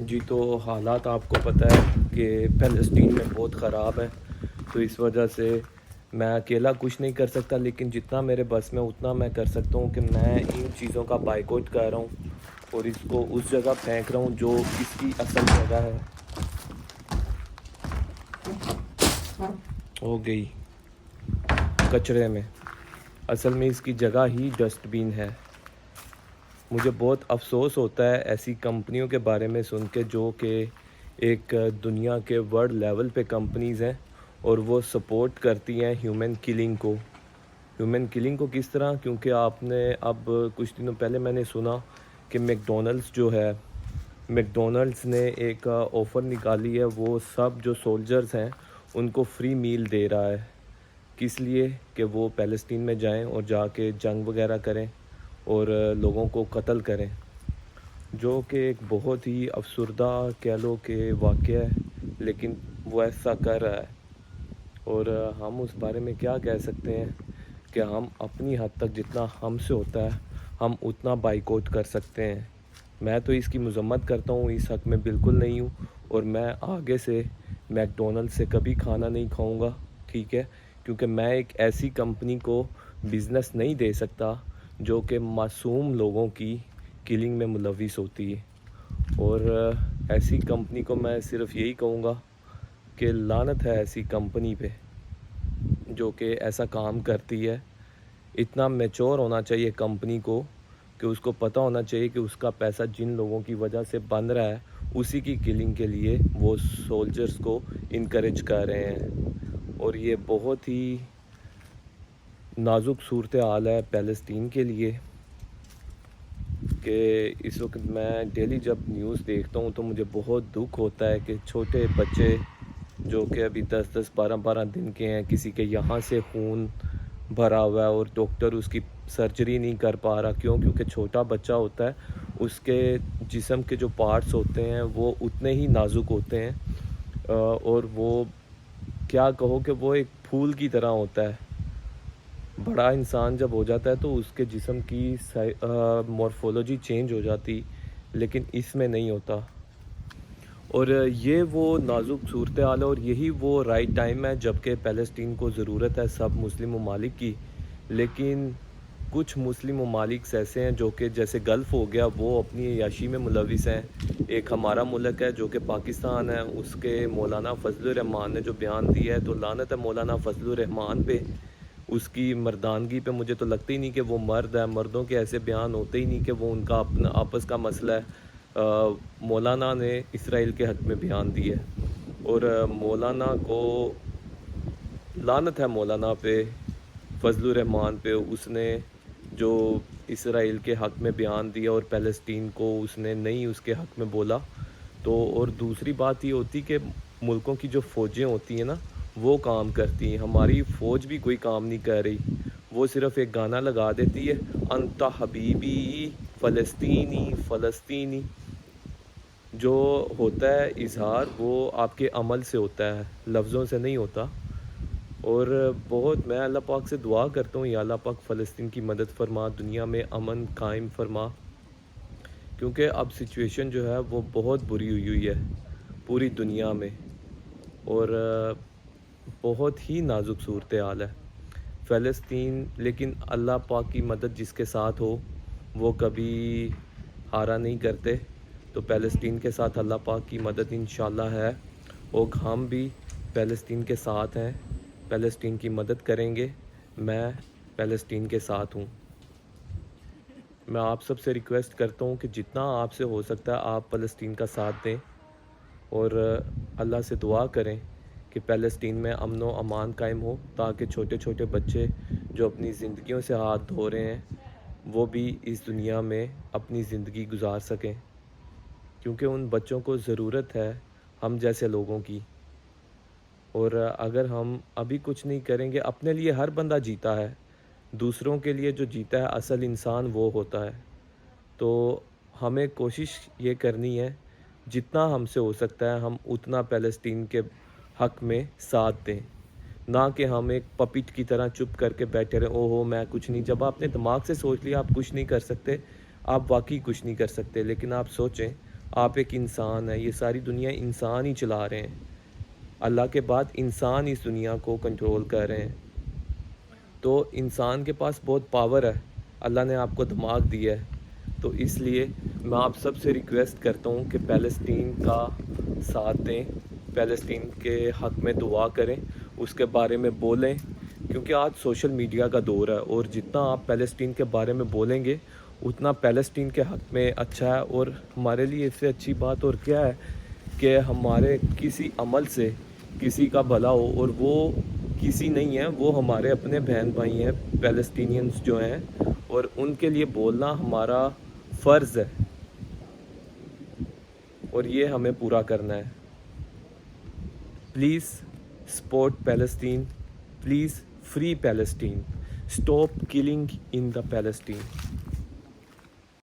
جی تو حالات آپ کو پتہ ہے کہ فلسطین میں بہت خراب ہے، تو اس وجہ سے میں اکیلا کچھ نہیں کر سکتا، لیکن جتنا میرے بس میں اتنا میں کر سکتا ہوں کہ میں ان چیزوں کا بائیکاٹ کر رہا ہوں اور اس کو اس جگہ پھینک رہا ہوں جو اس کی اصل جگہ ہے۔ ہو گئی کچرے میں، اصل میں اس کی جگہ ہی ڈسٹ بین ہے۔ مجھے بہت افسوس ہوتا ہے ایسی کمپنیوں کے بارے میں سن کے جو کہ ایک دنیا کے ورلڈ لیول پہ کمپنیز ہیں اور وہ سپورٹ کرتی ہیں ہیومن کلنگ کو۔ ہیومن کلنگ کو کس طرح؟ کیونکہ آپ نے اب کچھ دنوں پہلے میں نے سنا کہ میکڈونلڈس جو ہے، میکڈونلڈس نے ایک آفر نکالی ہے، وہ سب جو سولجرز ہیں ان کو فری میل دے رہا ہے۔ کس لیے؟ کہ وہ پیلسٹین میں جائیں اور جا کے جنگ وغیرہ کریں اور لوگوں کو قتل کریں، جو کہ ایک بہت ہی افسردہ کہہ لو کہ واقعہ ہے، لیکن وہ ایسا کر رہا ہے اور ہم اس بارے میں کیا کہہ سکتے ہیں کہ ہم اپنی حد تک جتنا ہم سے ہوتا ہے ہم اتنا بائیکاٹ کر سکتے ہیں۔ میں تو اس کی مذمت کرتا ہوں، اس حق میں بالکل نہیں ہوں، اور میں آگے سے میکڈونلڈ سے کبھی کھانا نہیں کھاؤں گا، ٹھیک ہے؟ کیونکہ میں ایک ایسی کمپنی کو بزنس نہیں دے سکتا جو کہ معصوم لوگوں کی کلنگ میں ملوث ہوتی ہے، اور ایسی کمپنی کو میں صرف یہی کہوں گا کہ لعنت ہے ایسی کمپنی پہ جو کہ ایسا کام کرتی ہے۔ اتنا میچور ہونا چاہیے کمپنی کو کہ اس کو پتہ ہونا چاہیے کہ اس کا پیسہ جن لوگوں کی وجہ سے بن رہا ہے اسی کی کلنگ کے لیے وہ سولجرز کو انکریج کر رہے ہیں، اور یہ بہت ہی نازک صورتحال ہے پیلسٹین کے لیے کہ اس وقت میں ڈیلی جب نیوز دیکھتا ہوں تو مجھے بہت دکھ ہوتا ہے کہ چھوٹے بچے جو کہ ابھی 10-10 12 دن کے ہیں، کسی کے یہاں سے خون بھرا ہوا ہے اور ڈاکٹر اس کی سرجری نہیں کر پا رہا۔ کیونکہ چھوٹا بچہ ہوتا ہے، اس کے جسم کے جو پارٹس ہوتے ہیں وہ اتنے ہی نازک ہوتے ہیں، اور وہ کیا کہو کہ وہ ایک پھول کی طرح ہوتا ہے۔ بڑا انسان جب ہو جاتا ہے تو اس کے جسم کی مورفولوجی چینج ہو جاتی، لیکن اس میں نہیں ہوتا، اور یہ وہ نازک صورتحال ہے، اور یہی وہ رائٹ ٹائم ہے جب کہ پیلسٹین کو ضرورت ہے سب مسلم ممالک کی۔ لیکن کچھ مسلم ممالک ایسے ہیں جو کہ جیسے گلف ہو گیا، وہ اپنی عیاشی میں ملوث ہیں۔ ایک ہمارا ملک ہے جو کہ پاکستان ہے، اس کے مولانا فضل الرحمان نے جو بیان دیا ہے، تو لعنت ہے مولانا فضل الرحمان پہ، اس کی مردانگی پہ۔ مجھے تو لگتا ہی نہیں کہ وہ مرد ہے، مردوں کے ایسے بیان ہوتے ہی نہیں کہ وہ ان کا اپنا آپس کا مسئلہ ہے۔ مولانا نے اسرائیل کے حق میں بیان دیا ہے، اور مولانا کو لعنت ہے مولانا پہ، فضل الرحمان پہ، اس نے جو اسرائیل کے حق میں بیان دیا اور پیلسٹین کو اس نے نہیں اس کے حق میں بولا۔ تو اور دوسری بات یہ ہوتی کہ ملکوں کی جو فوجیں ہوتی ہیں نا وہ کام کرتی ہیں، ہماری فوج بھی کوئی کام نہیں کر رہی، وہ صرف ایک گانا لگا دیتی ہے، انت حبیبی فلسطینی فلسطینی۔ جو ہوتا ہے اظہار وہ آپ کے عمل سے ہوتا ہے، لفظوں سے نہیں ہوتا۔ اور بہت میں اللہ پاک سے دعا کرتا ہوں، یا اللہ پاک فلسطین کی مدد فرما، دنیا میں امن قائم فرما، کیونکہ اب سچویشن جو ہے وہ بہت بری ہوئی ہے پوری دنیا میں، اور بہت ہی نازک صورتحال ہے فلسطین۔ لیکن اللہ پاک کی مدد جس کے ساتھ ہو وہ کبھی ہارا نہیں کرتے، تو پیلسٹین کے ساتھ اللہ پاک کی مدد انشاءاللہ ہے، اور ہم بھی پیلسٹین کے ساتھ ہیں، پیلسٹین کی مدد کریں گے۔ میں پیلسٹین کے ساتھ ہوں۔ میں آپ سب سے ریکویسٹ کرتا ہوں کہ جتنا آپ سے ہو سکتا ہے آپ فلسطین کا ساتھ دیں، اور اللہ سے دعا کریں کہ پیلسٹین میں امن و امان قائم ہو، تاکہ چھوٹے چھوٹے بچے جو اپنی زندگیوں سے ہاتھ دھو رہے ہیں وہ بھی اس دنیا میں اپنی زندگی گزار سکیں، کیونکہ ان بچوں کو ضرورت ہے ہم جیسے لوگوں کی۔ اور اگر ہم ابھی کچھ نہیں کریں گے، اپنے لیے ہر بندہ جیتا ہے، دوسروں کے لیے جو جیتا ہے اصل انسان وہ ہوتا ہے۔ تو ہمیں کوشش یہ کرنی ہے جتنا ہم سے ہو سکتا ہے ہم اتنا پیلسٹین کے حق میں ساتھ دیں، نہ کہ ہم ایک پپٹ کی طرح چپ کر کے بیٹھے رہیں، او ہو میں کچھ نہیں۔ جب آپ نے دماغ سے سوچ لیا آپ کچھ نہیں کر سکتے، آپ واقعی کچھ نہیں کر سکتے، لیکن آپ سوچیں آپ ایک انسان ہے, یہ ساری دنیا انسان ہی چلا رہے ہیں, اللہ کے بعد انسان اس دنیا کو کنٹرول کر رہے ہیں. تو انسان کے پاس بہت پاور ہے, اللہ نے آپ کو دماغ دیا ہے, تو اس لیے میں آپ سب سے ریکویسٹ کرتا ہوں کہ فلسطین کا ساتھ دیں, فلسطین کے حق میں دعا کریں, اس کے بارے میں بولیں, کیونکہ آج سوشل میڈیا کا دور ہے, اور جتنا آپ فلسطین کے بارے میں بولیں گے اتنا فلسطین کے حق میں اچھا ہے. اور ہمارے لیے اس سے اچھی بات اور کیا ہے کہ ہمارے کسی عمل سے کسی کا بھلا ہو, اور وہ کسی نہیں ہے, وہ ہمارے اپنے بہن بھائی ہیں فلسطینینز جو ہیں, اور ان کے لیے بولنا ہمارا فرض ہے, اور یہ ہمیں پورا کرنا ہے. Please support Palestine, please free Palestine, stop killing in the Palestine.